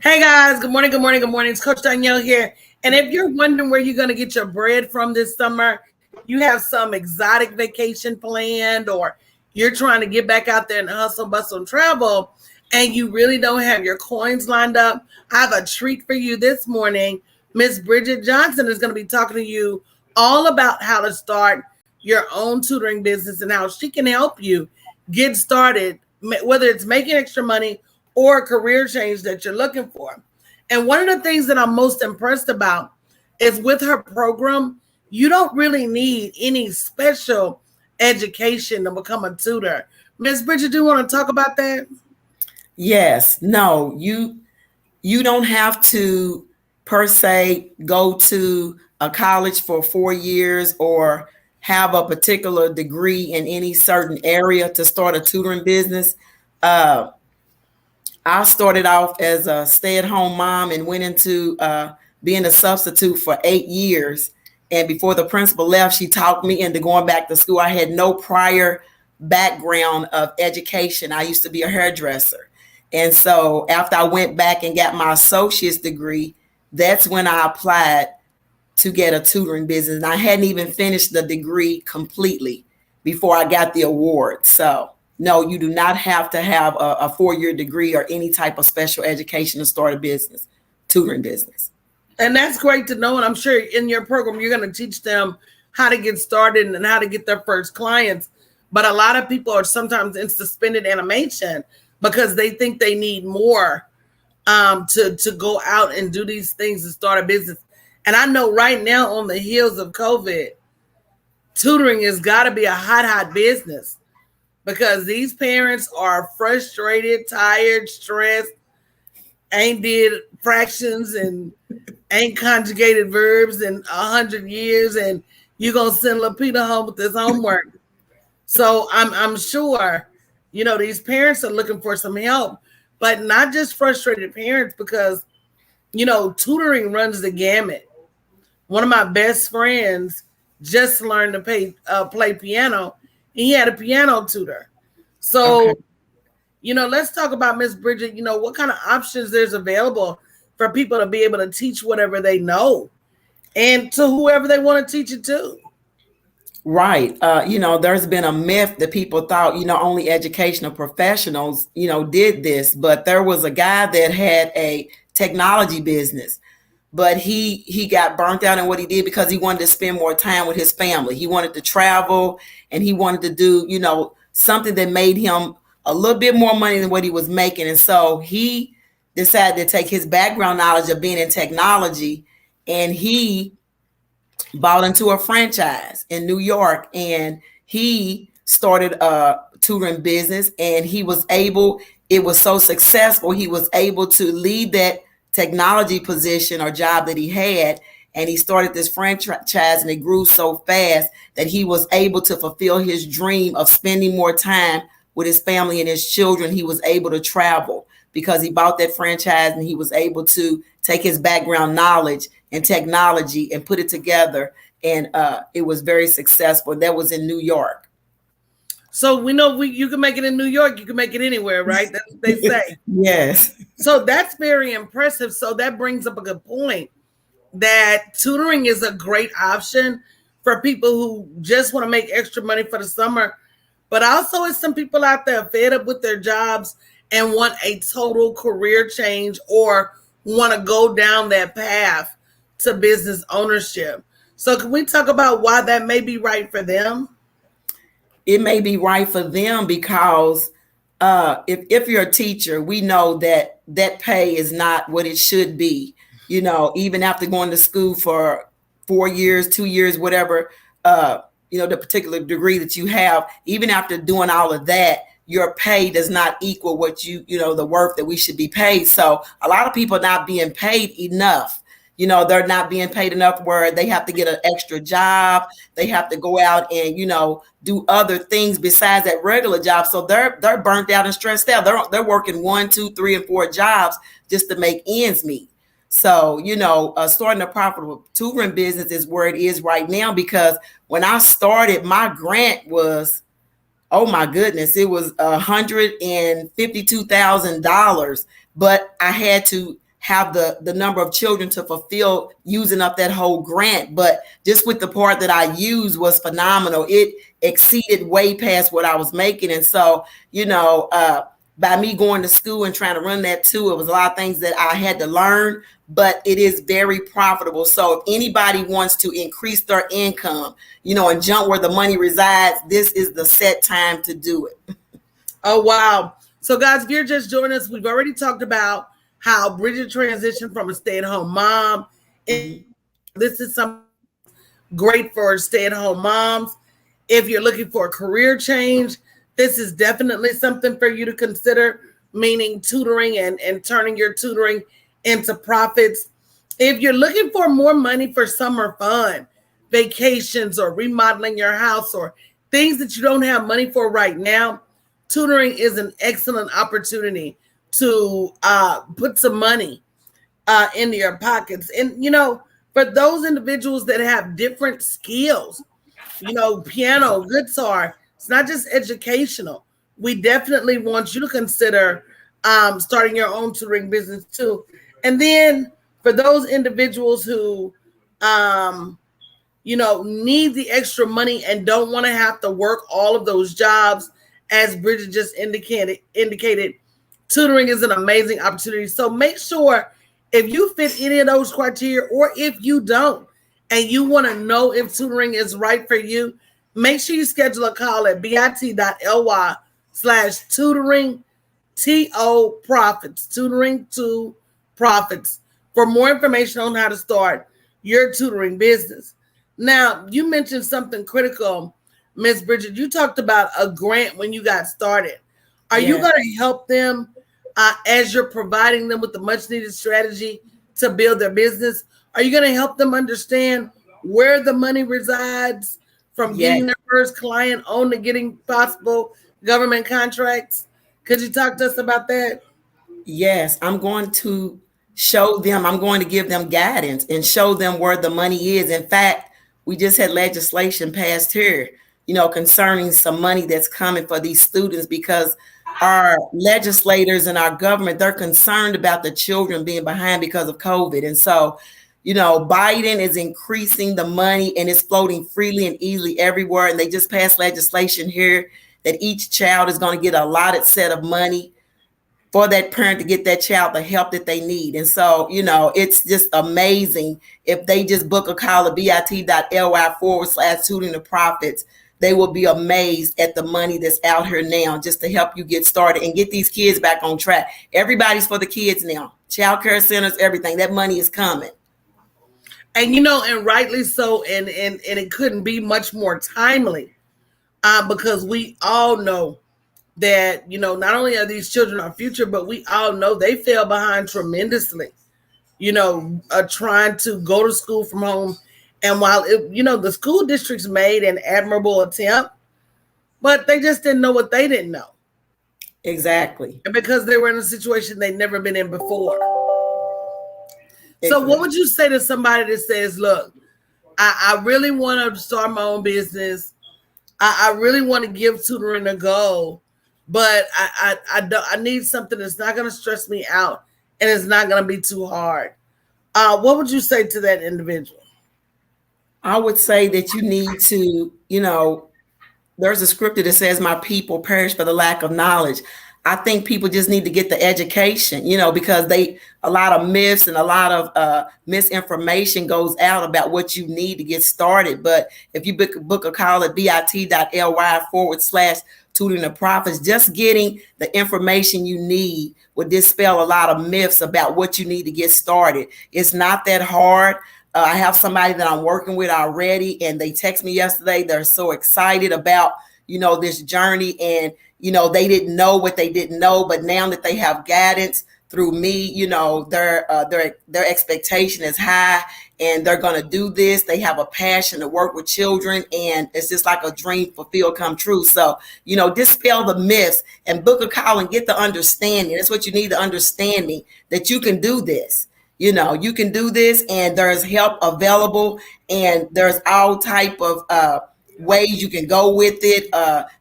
Hey guys, good morning, good morning, good morning. It's Coach Danielle here. And if you're wondering where you're going to get your bread from this summer, you have some exotic vacation planned, or you're trying to get back out there and hustle, bustle, and travel, and you really don't have your coins lined up, I have a treat for you this morning. Miss Bridget Johnson is going to be talking to you all about how to start your own tutoring business and how she can help you get started, whether it's making extra money or a career change that you're looking for. And one of the things that I'm most impressed about is with her program, you don't really need any special education to become a tutor. Miss Bridget, do you want to talk about that? Yes, no, you don't have to per se go to a college for 4 years or have a particular degree in any certain area to start a tutoring business. Uh, I started off as a stay-at-home mom and went into being a substitute for 8 years. And before the principal left, she talked me into going back to school. I had no prior background of education. I used to be a hairdresser. And so after I went back and got my associate's degree, that's when I applied to get a tutoring business. And I hadn't even finished the degree completely before I got the award. So no, you do not have to have a 4-year degree or any type of special education to start a business, tutoring business. And that's great to know. And I'm sure in your program, you're going to teach them how to get started and how to get their first clients. But a lot of people are sometimes in suspended animation because they think they need more to go out and do these things and start a business. And I know right now on the heels of COVID, tutoring has got to be a hot business because these parents are frustrated, tired, stressed, ain't did fractions and ain't conjugated verbs in 100 years, and you're gonna send Lapita home with this homework. So I'm sure, these parents are looking for some help, but not just frustrated parents because tutoring runs the gamut. One of my best friends just learned to play piano. And he had a piano tutor. Okay. So, let's talk about Miss Bridget, what kind of options there's available for people to be able to teach whatever they know and to whoever they want to teach it to. Right. There's been a myth that people thought, only educational professionals, did this, but there was a guy that had a technology business, but he got burnt out in what he did because he wanted to spend more time with his family. He wanted to travel and he wanted to do, something that made him a little bit more money than what he was making. And so he decided to take his background knowledge of being in technology and he bought into a franchise in New York and he started a tutoring business and it was so successful, he was able to leave that technology position or job that he had and he started this franchise and it grew so fast that he was able to fulfill his dream of spending more time with his family and his children. He was able to travel because he bought that franchise and he was able to take his background knowledge and technology and put it together. And it was very successful. That was in New York. So we know you can make it in New York, you can make it anywhere, right? That's what they say. Yes. So that's very impressive. So that brings up a good point that tutoring is a great option for people who just want to make extra money for the summer. But also, it's some people out there fed up with their jobs and want a total career change or want to go down that path to business ownership. So can we talk about why that may be right for them? It may be right for them because if you're a teacher, we know that pay is not what it should be. Even after going to school for 4 years, 2 years, whatever, the particular degree that you have, even after doing all of that, your pay does not equal what the worth that we should be paid. So a lot of people are not being paid enough. They're not being paid enough where they have to get an extra job. They have to go out and, do other things besides that regular job. So they're burnt out and stressed out. They're working 1, 2, 3, and 4 jobs just to make ends meet. So, starting a profitable tutoring business is where it is right now, because when I started, my grant was, oh my goodness, it was $152,000. but I had to have the number of children to fulfill using up that whole grant. But just with the part that I used was phenomenal. It exceeded way past what I was making. And so, by me going to school and trying to run that too, it was a lot of things that I had to learn, but it is very profitable. So if anybody wants to increase their income, and jump where the money resides, this is the set time to do it. Oh, wow. So, guys, if you're just joining us, we've already talked about how Bridget transitioned from a stay-at-home mom. Mhm. This is something great for stay-at-home moms. If you're looking for a career change, this is definitely something for you to consider, meaning tutoring and turning your tutoring into profits. If you're looking for more money for summer fun, vacations, or remodeling your house, or things that you don't have money for right now, tutoring is an excellent opportunity to put some money into your pockets. And, for those individuals that have different skills, piano, guitar, it's not just educational. We definitely want you to consider starting your own tutoring business too. And then for those individuals who, need the extra money and don't want to have to work all of those jobs, as Bridget just indicated, tutoring is an amazing opportunity. So make sure if you fit any of those criteria, or if you don't, and you want to know if tutoring is right for you, make sure you schedule a call at bit.ly/tutoring to profits, tutoring to profits, for more information on how to start your tutoring business. Now, you mentioned something critical, Miss Bridget. You talked about a grant when you got started. Are you Yeah. going to help them as you're providing them with the much needed strategy to build their business? Are you going to help them understand where the money resides, from Yes. getting their first client on to getting possible government contracts? Could you talk to us about that? Yes, I'm going to show them, I'm going to give them guidance and show them where the money is. In fact, we just had legislation passed here, concerning some money that's coming for these students, because our legislators and our government, they're concerned about the children being behind because of COVID. And so, Biden is increasing the money and it's floating freely and easily everywhere. And they just passed legislation here that each child is going to get a allotted set of money for that parent to get that child the help that they need. And so, it's just amazing. If they just book a call at bit.ly/tutoring to profits, they will be amazed at the money that's out here now just to help you get started and get these kids back on track. Everybody's for the kids now. Child care centers, everything. That money is coming. And and rightly so, and it couldn't be much more timely, because we all know that not only are these children our future, but we all know they fell behind tremendously. Trying to go to school from home, and while the school districts made an admirable attempt, but they just didn't know what they didn't know, Exactly. and because they were in a situation they'd never been in before. So, what Exactly. would you say to somebody that says, "Look, I really want to start my own business. I really want to give tutoring a go, but I need something that's not going to stress me out and it's not going to be too hard." What would you say to that individual? I would say that you need to, there's a scripture that says, "My people perish for the lack of knowledge." I think people just need to get the education, because a lot of myths and a lot of misinformation goes out about what you need to get started. But if you book a call at bit.ly/tutoring to profits, just getting the information you need will dispel a lot of myths about what you need to get started. It's not that hard. I have somebody that I'm working with already, and they text me yesterday. They're so excited about, this journey, and, they didn't know what they didn't know, but now that they have guidance through me, their expectation is high, and they're going to do this. They have a passion to work with children, and it's just like a dream fulfilled come true. So, dispel the myths and book a call and get the understanding. That's what you need, the understanding that you can do this. You can do this, and there's help available, and there's all type of ways you can go with it.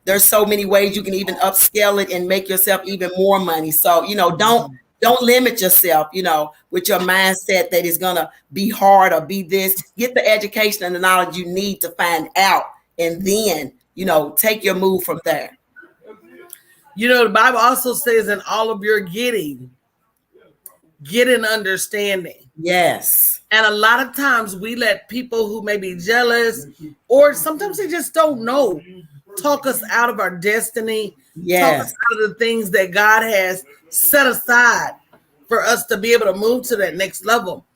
There's so many ways you can even upscale it and make yourself even more money. So, don't Don't limit yourself, with your mindset that it's going to be hard or be this. Get the education and the knowledge you need to find out, and then, take your move from there. The Bible also says in all of your getting, get an understanding. Yes. And a lot of times we let people who may be jealous, or sometimes they just don't know, talk us out of our destiny, talk us out of the things that God has set aside for us to be able to move to that next level.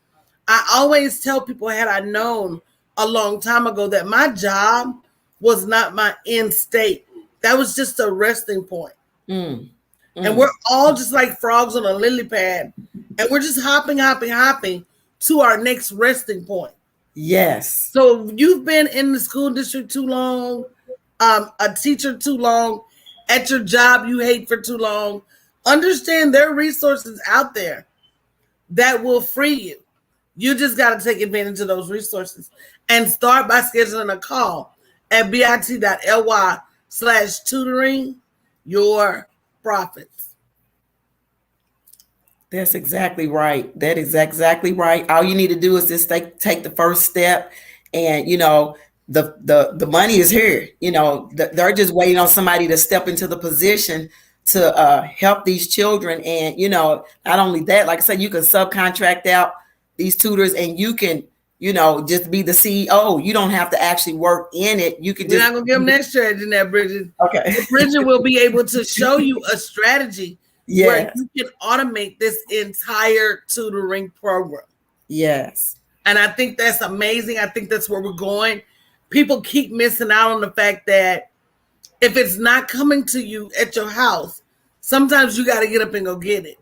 I always tell people, had I known a long time ago that my job was not my end state, that was just a resting point. And we're all just like frogs on a lily pad, and we're just hopping to our next resting point. Yes. So you've been in the school district too long, a teacher too long, at your job you hate for too long. Understand there are resources out there that will free you. You just got to take advantage of those resources and start by scheduling a call at bit.ly/tutoring your profits. That's exactly right. That is exactly right. All you need to do is just take the first step, and the money is here. They're just waiting on somebody to step into the position to help these children. And not only that, like I said, you can subcontract out these tutors, and you can just be the CEO. You don't have to actually work in it. You can We're not gonna give them that strategy now, Bridget. Okay. Bridget will be able to show you a strategy where you can automate this entire tutoring program. Yes. And I think that's amazing. I think that's where we're going. People keep missing out on the fact that if it's not coming to you at your house, sometimes you got to get up and go get it.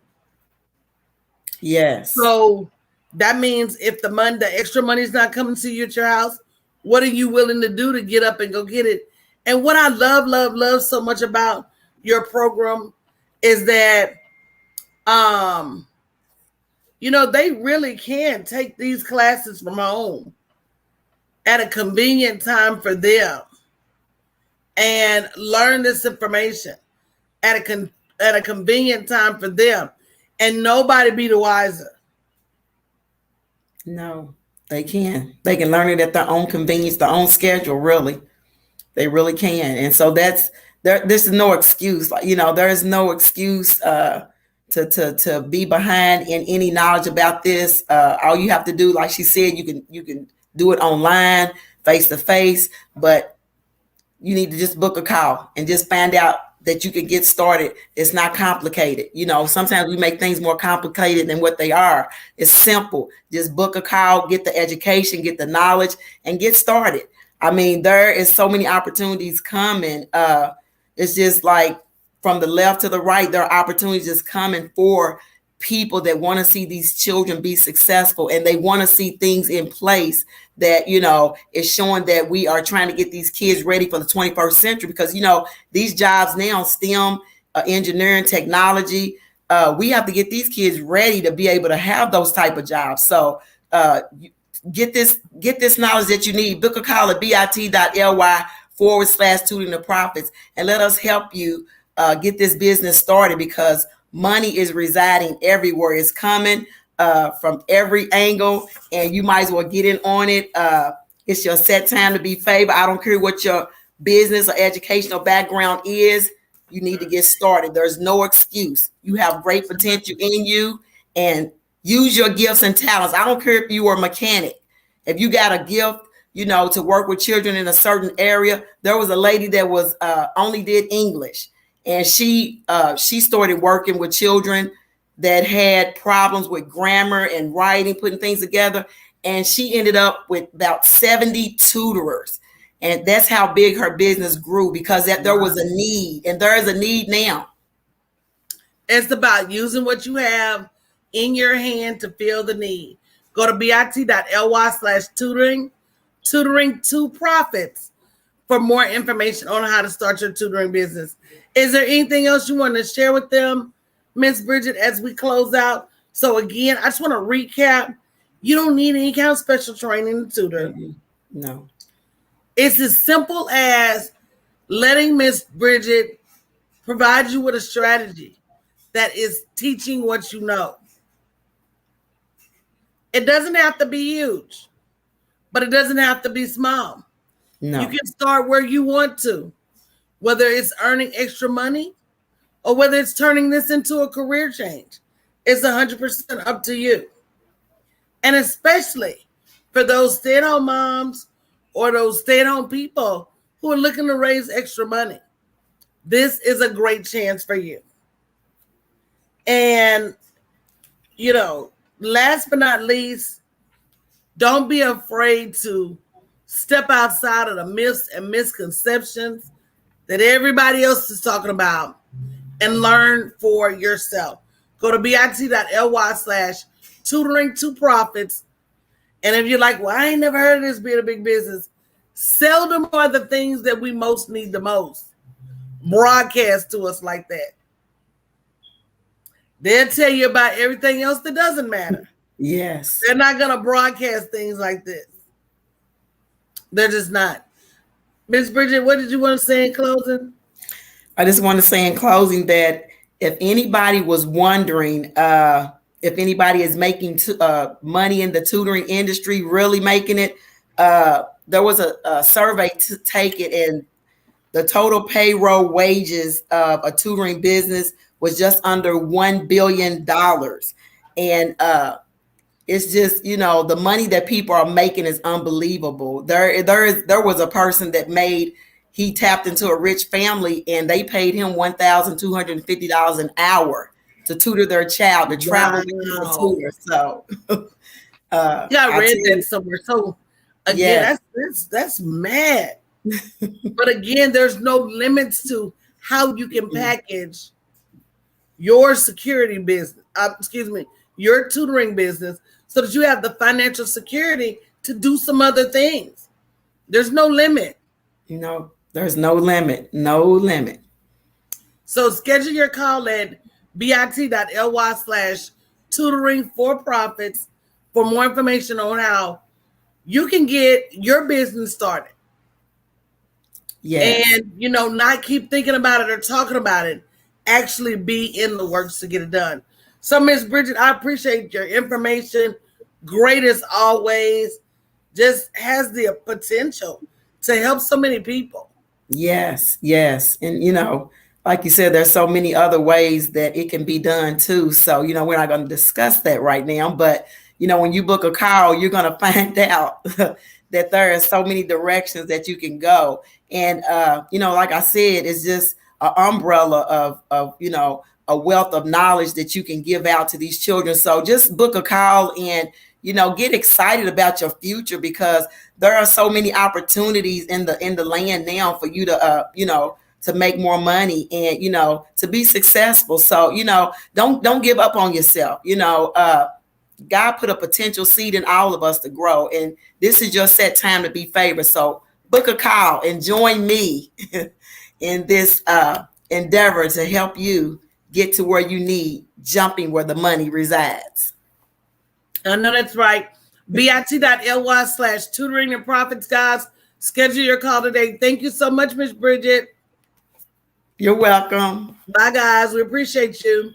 Yes. So that means if the extra money is not coming to you at your house, what are you willing to do to get up and go get it? And what I love so much about your program is that, they really can take these classes from home at a convenient time for them and learn this information at a convenient time for them, and nobody be the wiser. No, they can. They can learn it at their own convenience, their own schedule, really. They really can. And so this is no excuse. There is no excuse to be behind in any knowledge about this. All you have to do, like she said, you can do it online, face to face, but you need to just book a call and just find out that you can get started. It's not complicated. Sometimes we make things more complicated than what they are. It's simple. Just book a call, get the education, get the knowledge, and get started. I mean, there is so many opportunities coming. It's just like from the left to the right, there are opportunities just coming for people that want to see these children be successful, and they want to see things in place that is showing that we are trying to get these kids ready for the 21st century, because these jobs now, STEM, engineering, technology, we have to get these kids ready to be able to have those type of jobs. So get this knowledge that you need. Book a call at bit.ly/tutoring the profits, and let us help you get this business started, because money is residing everywhere. It's coming from every angle, and you might as well get in on it. It's your set time to be favored. I don't care what your business or educational background is. You need to get started. There's no excuse. You have great potential in you, and use your gifts and talents. I don't care if you are a mechanic. If you got a gift, to work with children in a certain area. There was a lady that was only did English. And she started working with children that had problems with grammar and writing, putting things together. And she ended up with about 70 tutorers. And that's how big her business grew, because there was a need, and there is a need now. It's about using what you have in your hand to fill the need. Go to bit.ly/tutoring, tutoring to profits, for more information on how to start your tutoring business. Is there anything else you want to share with them, Miss Bridget, as we close out? So again, I just want to recap. You don't need any kind of special training to tutor. No. It's as simple as letting Miss Bridget provide you with a strategy that is teaching what you know. It doesn't have to be huge, but it doesn't have to be small. You No. can start where you want to, whether it's earning extra money or whether it's turning this into a career change. It's 100% up to you. And especially for those stay-at-home moms or those stay-at-home people who are looking to raise extra money, this is a great chance for you. And, last but not least, don't be afraid to step outside of the myths and misconceptions that everybody else is talking about and learn for yourself. Go to bit.ly/tutoring2profits. And if you're like, well, I ain't never heard of this being a big business, seldom are the things that we most need the most broadcast to us like that. They'll tell you about everything else that doesn't matter. Yes. They're not going to broadcast things like this. They're just not. Miss Bridget, what did you want to say in closing? I just want to say in closing that if anybody was wondering if anybody is making money in the tutoring industry, really making it, there was a survey to take it, and the total payroll wages of a tutoring business was just under $1 billion. And it's just, the money that people are making is unbelievable. There was a person that he tapped into a rich family, and they paid him $1,250 an hour to tutor their child, to travel with the tutor. So I read that somewhere. So again, that's mad. But again, there's no limits to how you can package your security business, your tutoring business, so that you have the financial security to do some other things. There's no limit. There's no limit. No limit. So schedule your call at bit.ly/tutoring4profits for more information on how you can get your business started. Yes. And, not keep thinking about it or talking about it. Actually be in the works to get it done. So, Miss Bridget, I appreciate your information. Great as always. Just has the potential to help so many people. Yes. And, like you said, there's so many other ways that it can be done too. So, we're not going to discuss that right now. But, when you book a call, you're going to find out that there are so many directions that you can go. And, like I said, it's just an umbrella of a wealth of knowledge that you can give out to these children. So just book a call and, get excited about your future, because there are so many opportunities in the land now for you to, to make more money and, to be successful. So, don't give up on yourself. God put a potential seed in all of us to grow, and this is your set time to be favored. So book a call and join me in this endeavor to help you get to where you need, jumping where the money resides. I know that's right. bit.ly/tutoring and profits, guys. Schedule your call today. Thank you so much, Miss Bridget. You're welcome. Bye, guys. We appreciate you.